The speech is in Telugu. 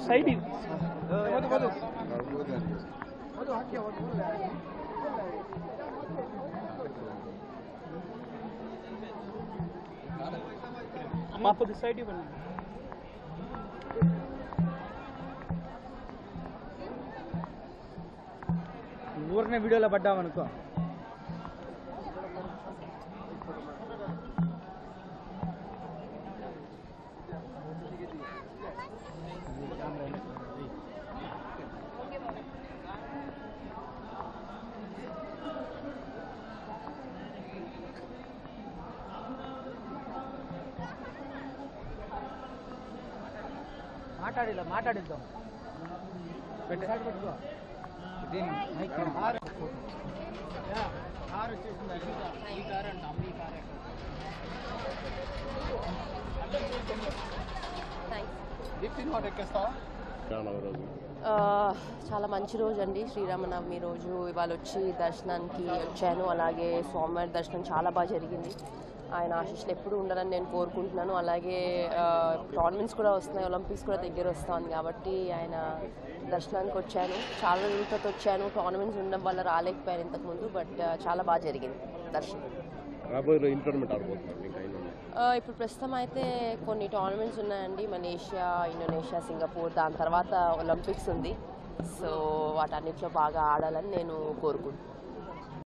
సైడ్ అమ్మా కొద్ది సైడ్ ఇవ్వండి. ఊరినే వీడియోలో పడ్డామనుకో. మాట్లాడిద్దాం. పెట్టుకో చాలా మంచి రోజు అండి, శ్రీరామనవమి రోజు. ఇవాళ వచ్చి దర్శనానికి వచ్చాను. అలాగే స్వామివారి దర్శనం చాలా బాగా జరిగింది. ఆయన ఆశీస్సులు ఎప్పుడు ఉండాలని నేను కోరుకుంటున్నాను. అలాగే టోర్నమెంట్స్ కూడా వస్తున్నాయి, ఒలింపిక్స్ కూడా దగ్గర వస్తుంది కాబట్టి ఆయన దర్శనానికి వచ్చాను. చాలా రోజులతో వచ్చాను. టోర్నమెంట్స్ ఉండడం వల్ల రాలేకపోయాను ఇంతకుముందు, బట్ చాలా బాగా జరిగింది దర్శనం. ఇప్పుడు ప్రస్తుతం అయితే కొన్ని టోర్నమెంట్స్ ఉన్నాయండి, మలేషియా, ఇండోనేషియా, సింగపూర్. దాని తర్వాత ఒలింపిక్స్ ఉంది. సో వాటన్నిటిలో బాగా ఆడాలని నేను కోరుకుంటున్నాను.